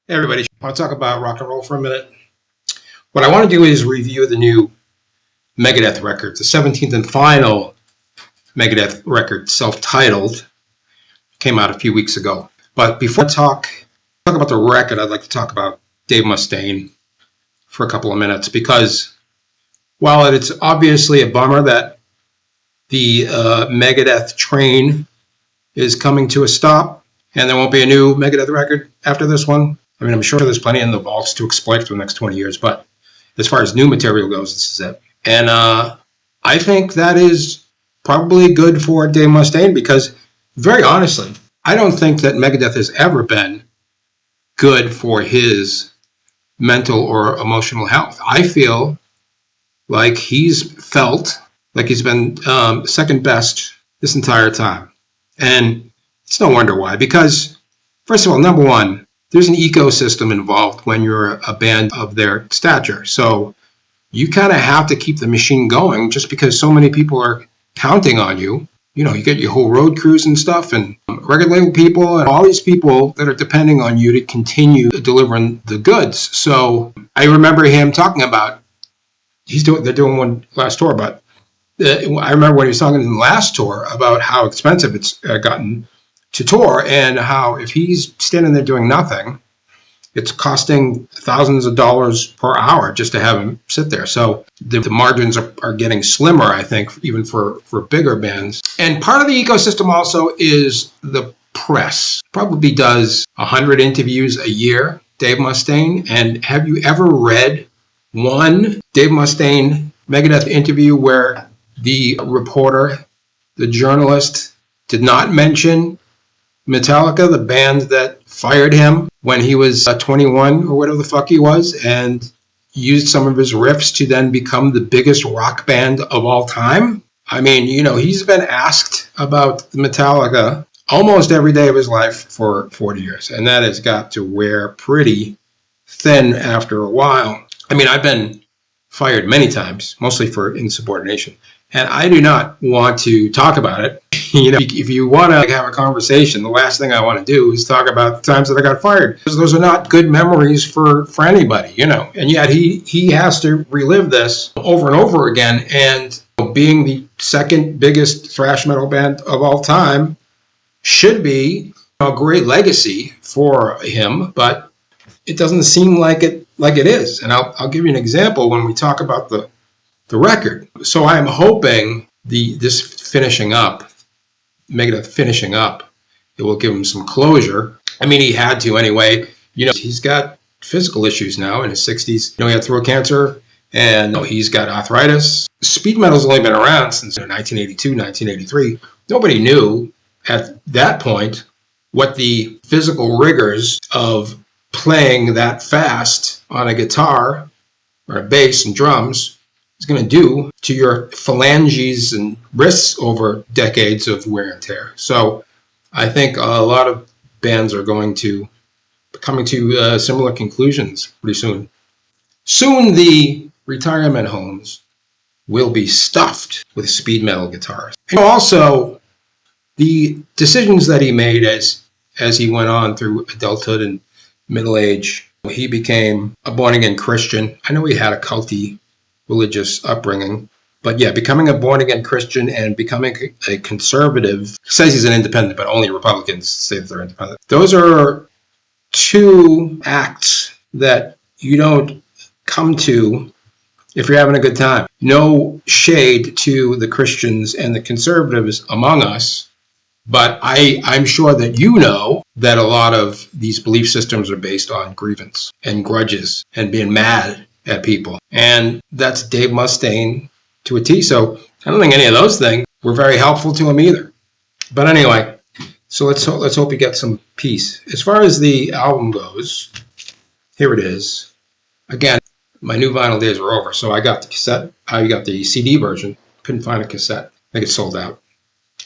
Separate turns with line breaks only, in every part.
Hey everybody, I want to talk about rock and roll for a minute. What I want to do is review the new Megadeth record, the 17th and final Megadeth record, self-titled, came out a few weeks ago. But before I talk about the record, I'd like to talk about Dave Mustaine for a couple of minutes because while it's obviously a bummer that the Megadeth train is coming to a stop and there won't be a new Megadeth record after this one, I mean, I'm sure there's plenty in the vaults to exploit for the next 20 years, but as far as new material goes, this is it. And I think that is probably good for Dave Mustaine because, very honestly, I don't think that Megadeth has ever been good for his mental or emotional health. I feel like he's felt like he's been second best this entire time. And it's no wonder why, because, first of all, number one, there's an ecosystem involved when you're a band of their stature. So you kind of have to keep the machine going just because so many people are counting on you. You know, you get your whole road crews and stuff and record label people and all these people that are depending on you to continue delivering the goods. So I remember him talking about, they're doing one last tour, but I remember when he was talking in the last tour about how expensive it's gotten to tour and how if he's standing there doing nothing, it's costing thousands of dollars per hour just to have him sit there. So the margins are getting slimmer, I think, even for bigger bands. And part of the ecosystem also is the press. Probably does 100 interviews a year, Dave Mustaine. And have you ever read one Dave Mustaine Megadeth interview where the reporter, the journalist, did not mention Metallica, the band that fired him when he was 21 or whatever the fuck he was, and used some of his riffs to then become the biggest rock band of all time? I mean, you know, he's been asked about Metallica almost every day of his life for 40 years, and that has got to wear pretty thin after a while. I mean, I've been fired many times, mostly for insubordination, and I do not want to talk about it. You know, if you want to have a conversation, the last thing I want to do is talk about the times that I got fired. Because those are not good memories for anybody, you know. And yet he has to relive this over and over again. And being the second biggest thrash metal band of all time should be a great legacy for him, but it doesn't seem like it is. And I'll give you an example when we talk about the record. So I'm hoping this finishing up, Megadeth finishing up, it will give him some closure. I mean, he had to anyway. You know, he's got physical issues now in his 60s. You know, he had throat cancer and he's got arthritis. Speed metal's only been around since 1982, 1983. Nobody knew at that point what the physical rigors of playing that fast on a guitar or a bass and drums is going to do to your phalanges and wrists over decades of wear and tear. So I think a lot of bands are going to be coming to similar conclusions pretty soon. Soon the retirement homes will be stuffed with speed metal guitars. And also, the decisions that he made as he went on through adulthood and middle age, he became a born-again Christian. I know he had a culty religious upbringing, but yeah, becoming a born-again Christian and becoming a conservative. Says he's an independent, but only Republicans say that they're independent. Those are two acts that you don't come to if you're having a good time. No shade to the Christians and the conservatives among us, but I'm sure that you know that a lot of these belief systems are based on grievance and grudges and being mad at people. And that's Dave Mustaine to a T. So I don't think any of those things were very helpful to him either. But anyway, so let's hope he gets some peace. As far as the album goes, here it is. Again, my new vinyl days are over, so I got the cassette. I got the CD version. Couldn't find a cassette. I think it's sold out.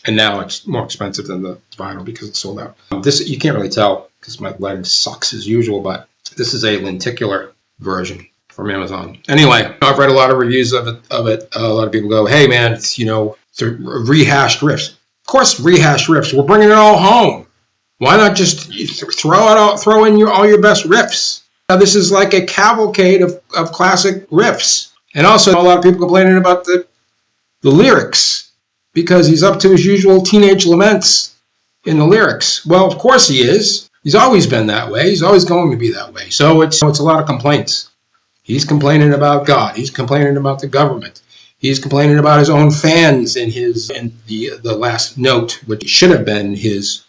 And now it's more expensive than the vinyl because it's sold out. This you can't really tell because my lighting sucks as usual, but this is a lenticular version from Amazon. Anyway, I've read a lot of reviews of it. A lot of people go, "Hey man, it's rehashed riffs." Of course, rehashed riffs. We're bringing it all home. Why not just throw in all your best riffs? This is like a cavalcade of classic riffs. And also, a lot of people complaining about the lyrics because he's up to his usual teenage laments in the lyrics. Well, of course he is. He's always been that way. He's always going to be that way. So it's a lot of complaints. He's complaining about God. He's complaining about the government. He's complaining about his own fans in the last note, which should have been his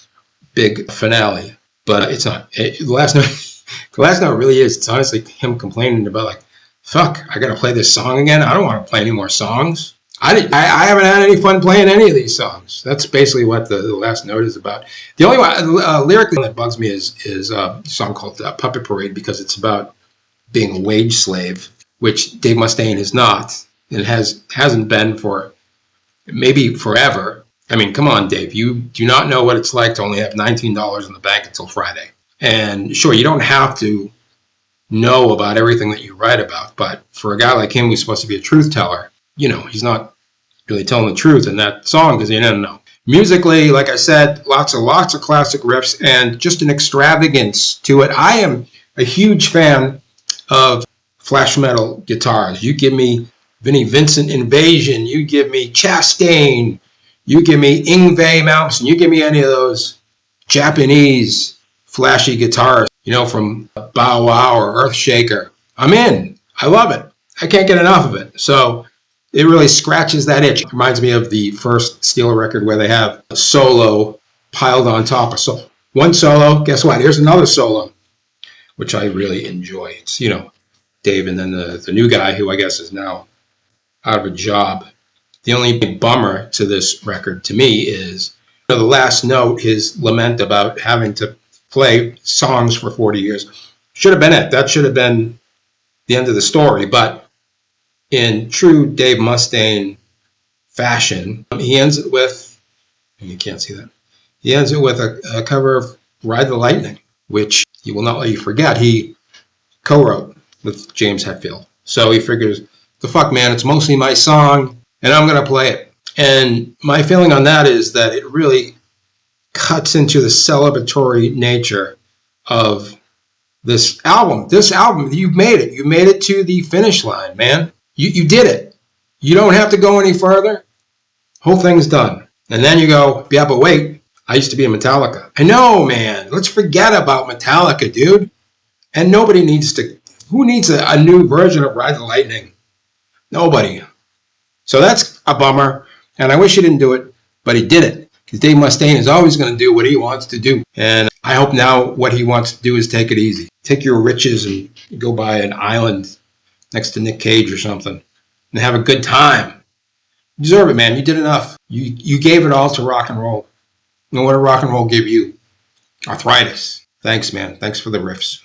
big finale, but it's not. The last note really is. It's honestly him complaining about like, fuck, I gotta play this song again. I don't want to play any more songs. I haven't had any fun playing any of these songs. That's basically what the last note is about. The only one lyrically that bugs me is a song called Puppet Parade because it's about being a wage slave, which Dave Mustaine is not and hasn't been for maybe forever. I mean, come on, Dave. You do not know what it's like to only have $19 in the bank until Friday. And sure, you don't have to know about everything that you write about, but for a guy like him who's supposed to be a truth teller, he's not really telling the truth in that song because you didn't know. Musically, like I said, lots of classic riffs and just an extravagance to it. I am a huge fan of thrash metal guitars. You give me Vinnie Vincent Invasion, you give me Chastain, you give me Yngwie Malmsteen, you give me any of those Japanese flashy guitars, from Bow Wow or Earthshaker. I'm in. I love it. I can't get enough of it. So it really scratches that itch. It reminds me of the first Steeler record where they have a solo piled on top of so one solo. Guess what? Here's another solo, which I really enjoy. It's Dave and then the new guy who I guess is now out of a job. The only big bummer to this record to me is the last note, his lament about having to play songs for 40 years. Should have been it. That should have been the end of the story. But in true Dave Mustaine fashion, he ends it with, and you can't see that, he ends it with a cover of Ride the Lightning, which he will not let you forget. He co-wrote with James Hetfield. So he figures, the fuck, man, it's mostly my song, and I'm going to play it. And my feeling on that is that it really cuts into the celebratory nature of this album. This album, you've made it. You made it to the finish line, man. You did it. You don't have to go any further. Whole thing's done. And then you go, yeah, but wait, I used to be in Metallica. I know, man. Let's forget about Metallica, dude. And nobody needs to, who needs a new version of Ride the Lightning? Nobody. So that's a bummer. And I wish he didn't do it, but he did it. Because Dave Mustaine is always going to do what he wants to do. And I hope now what he wants to do is take it easy. Take your riches and go buy an island next to Nick Cage or something and have a good time. You deserve it, man. You did enough. You gave it all to rock and roll. And what did rock and roll give you? Arthritis. Thanks, man. Thanks for the riffs.